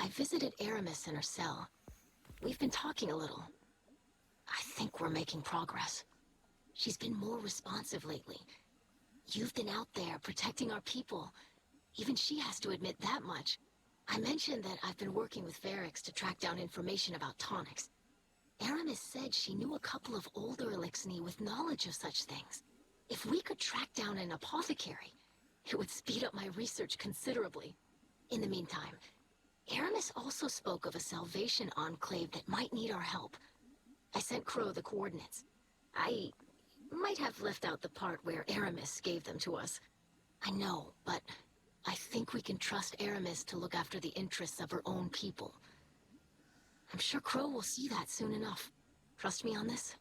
I visited Eramis in her cell. We've been talking a little. I think we're making progress. She's been more responsive lately. You've been out there protecting our people. Even she has to admit that much. I mentioned that I've been working with Variks to track down information about tonics. Eramis said she knew a couple of older Eliksni with knowledge of such things. If we could track down an apothecary, it would speed up my research considerably. In the meantime, Eramis also spoke of a salvation enclave that might need our help. I sent Crow the coordinates. I might have left out the part where Eramis gave them to us. I know, but I think we can trust Eramis to look after the interests of her own people. I'm sure Crow will see that soon enough. Trust me on this?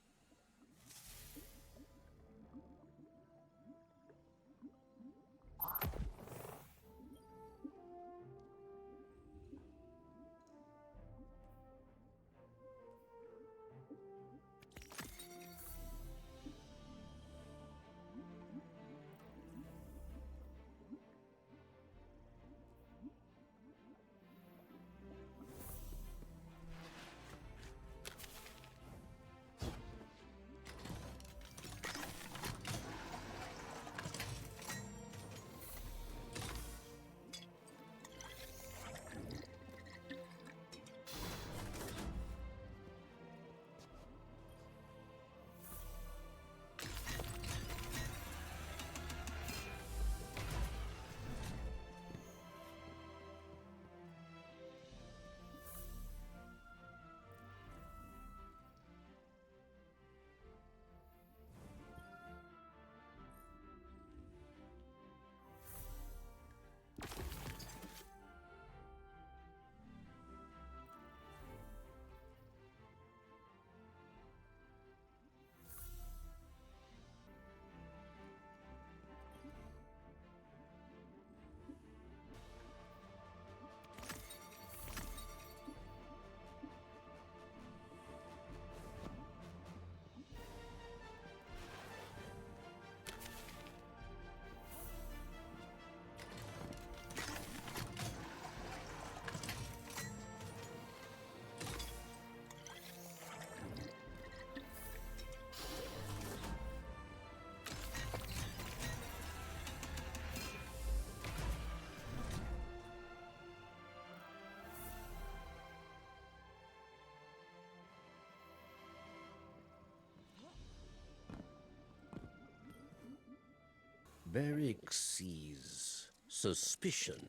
Variks sees suspicion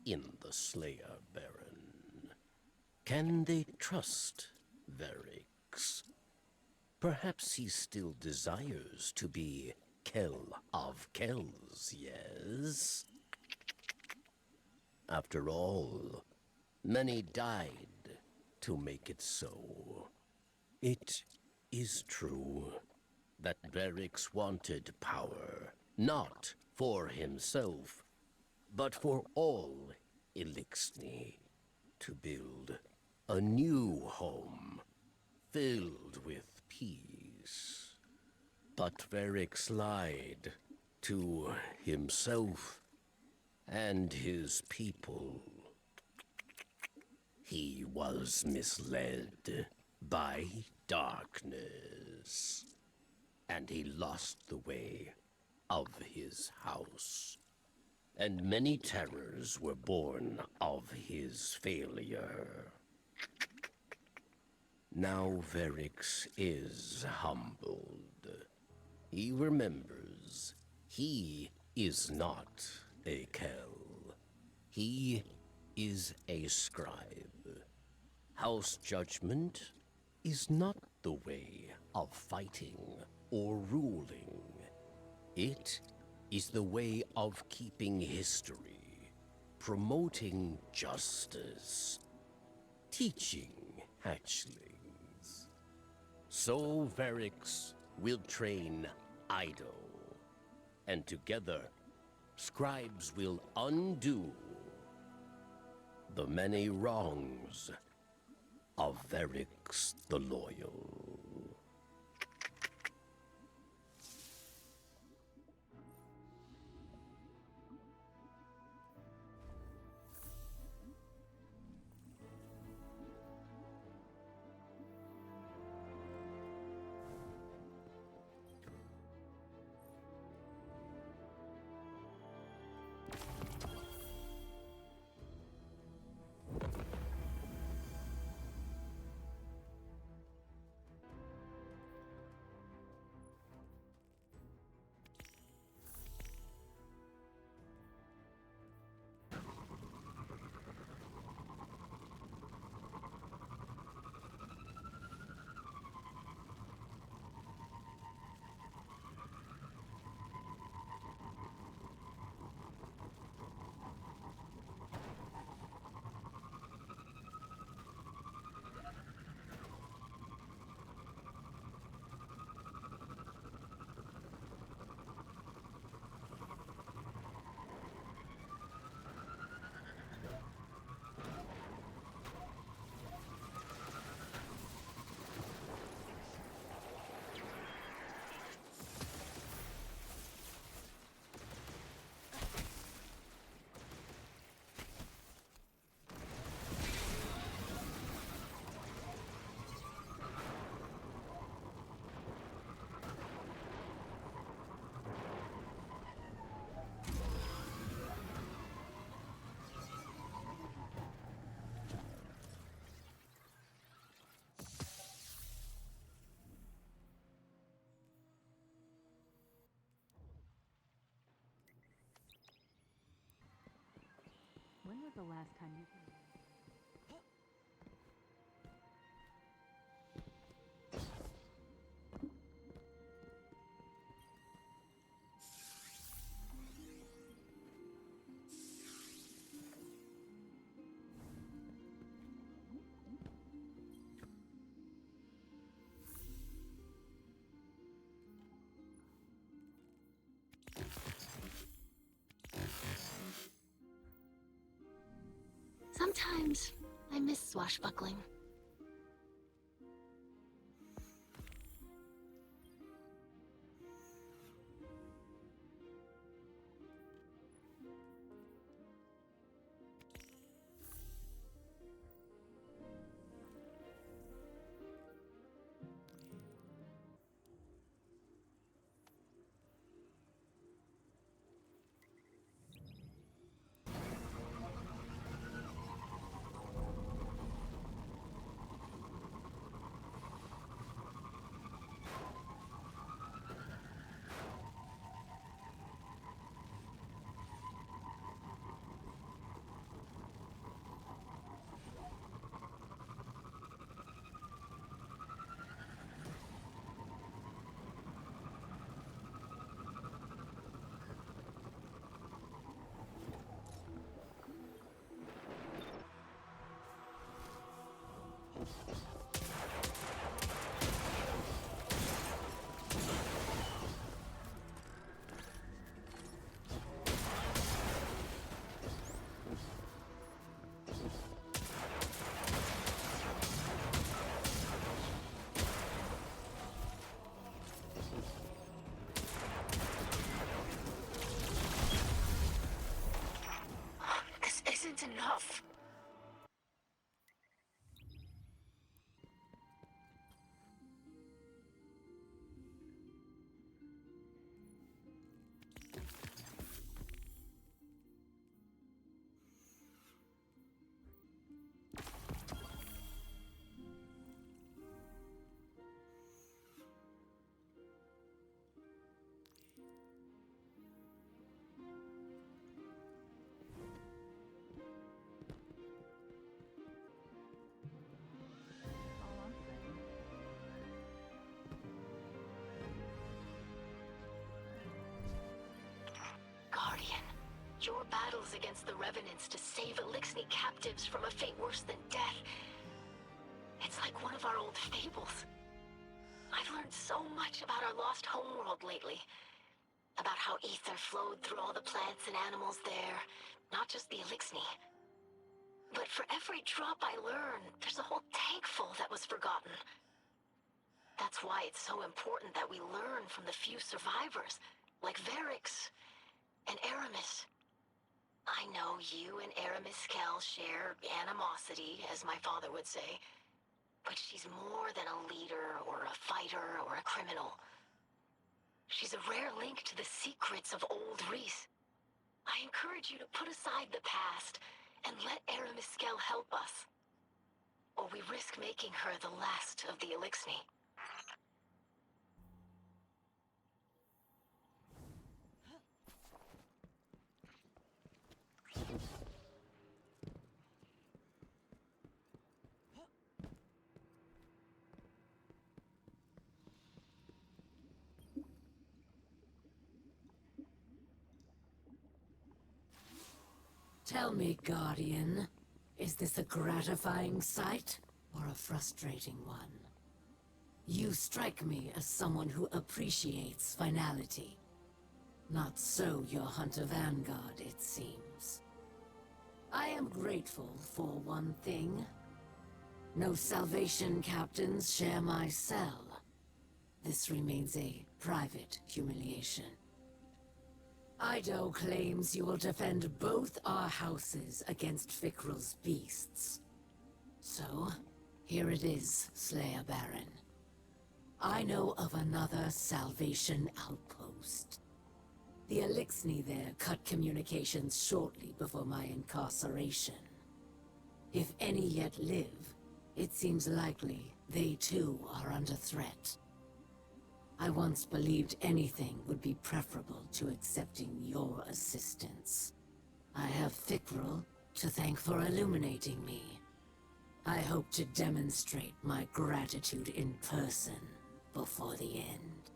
in the Slayer Baron. Can they trust Variks? Perhaps he still desires to be Kell of Kells, yes? After all, many died to make it so. It is true that Variks wanted power, not for himself, but for all Eliksni, to build a new home filled with peace. But Variks lied to himself and his people. He was misled by darkness, and he lost the way of his house. And many terrors were born of his failure. Now Variks is humbled. He remembers he is not a Kell. He is a scribe. House judgment is not the way of fighting or ruling. It is the way of keeping history, promoting justice, teaching hatchlings. So Variks will train Eido, and together, scribes will undo the many wrongs of Variks the Loyal. When was the last time you came? Sometimes I miss swashbuckling. This isn't enough. All I'm saying. Guardian, your battles against the Revenants to save Eliksni captives from a fate worse than death. It's like one of our old fables. I've learned so much about our lost homeworld lately. About how ether flowed through all the plants and animals there, not just the Eliksni. But for every drop I learn, there's a whole tank full that was forgotten. That's why it's so important that we learn from the few survivors, like Variks and Eramis. I know you and Eramis share animosity, as my father would say, but she's more than a leader or a fighter or a criminal. She's a rare link to the secrets of old Reese. I encourage you to put aside the past and let Eramis help us, or we risk making her the last of the Eliksni. Tell me, Guardian, is this a gratifying sight or a frustrating one? You strike me as someone who appreciates finality. Not so your Hunter Vanguard, it seems. I am grateful for one thing. No Salvation captains share my cell. This remains a private humiliation. Eido claims you will defend both our houses against Fikrul's beasts. So, here it is, Slayer Baron. I know of another Salvation outpost. The Eliksni there cut communications shortly before my incarceration. If any yet live, it seems likely they too are under threat. I once believed anything would be preferable to accepting your assistance. I have Fikrul, to thank for illuminating me. I hope to demonstrate my gratitude in person before the end.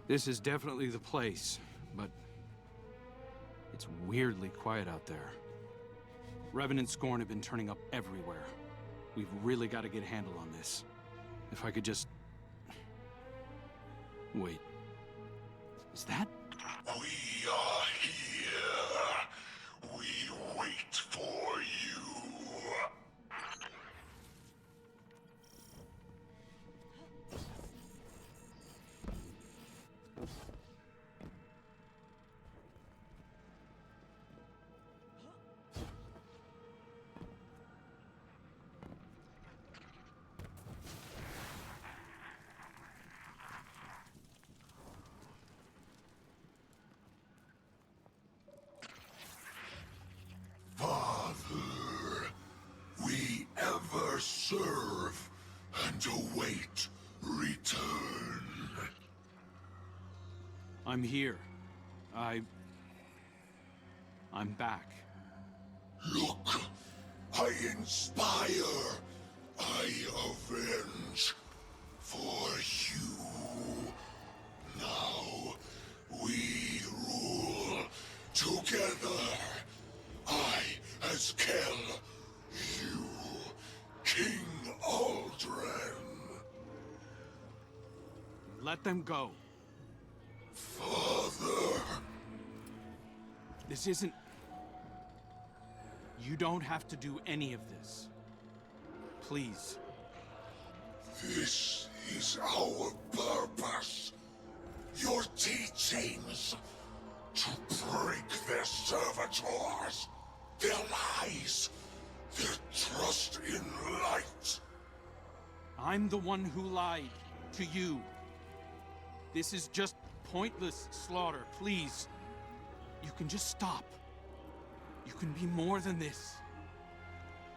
This is definitely the place, but it's weirdly quiet out there. Revenant Scorn have been turning up everywhere. We've really got to get a handle on this. If I could just... Wait. Is that? We are here. We wait for you. Father, we ever serve and await return. I'm here. I'm back. Look, I inspire, I avenge for you. Now we rule together. I as Kel, you, King Aldren. Let them go. Father. This isn't... You don't have to do any of this. Please. This is our purpose. Your teachings. To break their servitors. Their lies. Their trust in light. I'm the one who lied to you. This is just pointless slaughter, please. You can just stop. You can be more than this.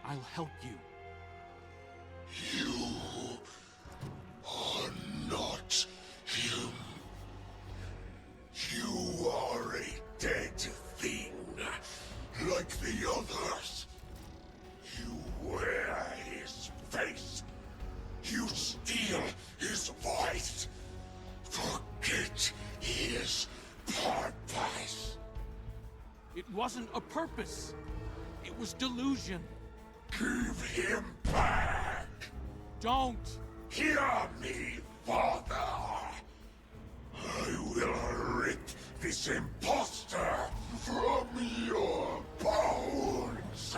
I'll help you. You are not him. You are a dead thing, like the others. You wear his face. You steal his voice. Forget his purpose. It wasn't a purpose. It was delusion. Give him back. Don't! Hear me, Father. I will rip this impostor from your bones.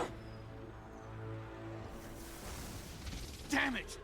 Damn it!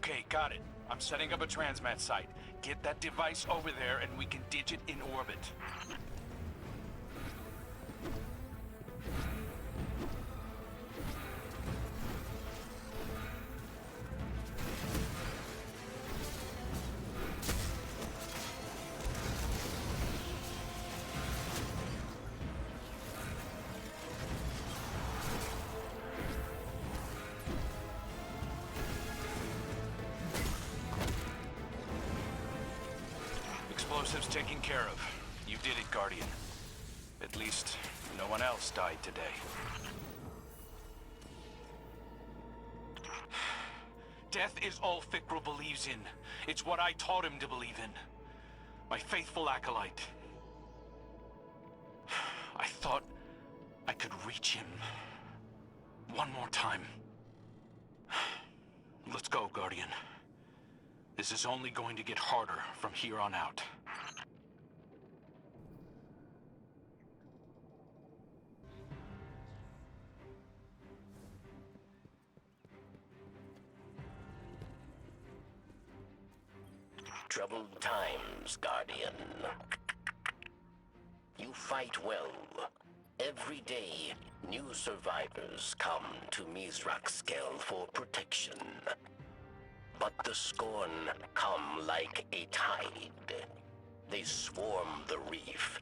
Okay, got it. I'm setting up a transmat site. Get that device over there and we can ditch it in orbit. Explosives taken care of. You did it, Guardian. At least, no one else died today. Death is all Fikra believes in. It's what I taught him to believe in. My faithful acolyte. I thought I could reach him. One more time. Let's go, Guardian. This is only going to get harder from here on out. Troubled times, Guardian. You fight well. Every day, new survivors come to Mizrakskel for protection. But the Scorn come like a tide. They swarm the reef.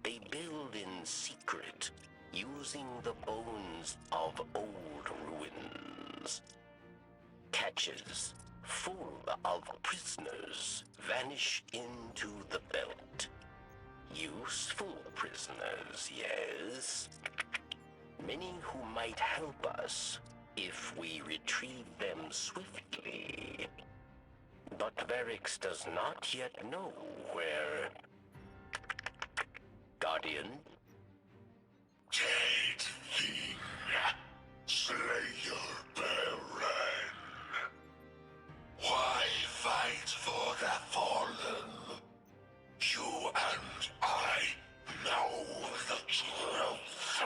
They build in secret, using the bones of old ruins. Catches full of prisoners vanish into the belt. Useful prisoners, yes. Many who might help us if we retrieve them swiftly. But Variks does not yet know where... Guardian? Jade Thing, Slayer Baron. Why fight for the fallen? You and I know the truth.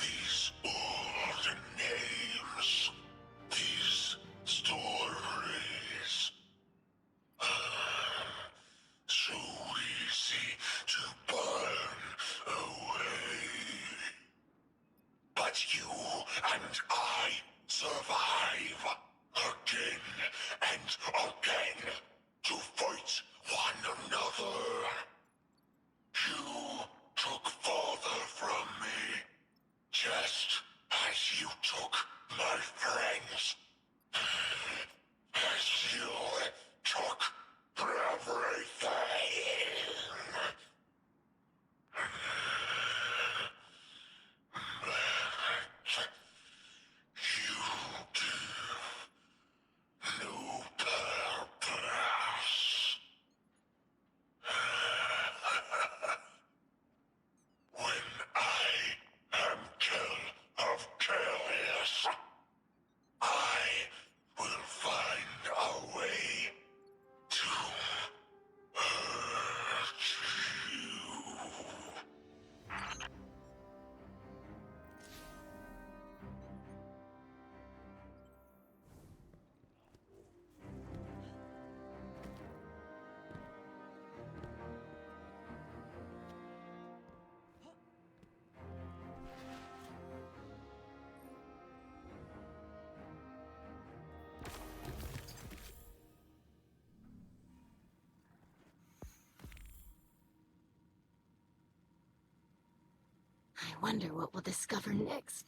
These old names, these stories. So easy to burn away. But you and I survive again and again to fight one another. You took father from me, just as you took my friends. As you took everything. You give no purpose. When I am kill of chaos, I will find a way to hurt you. I wonder what we'll discover next.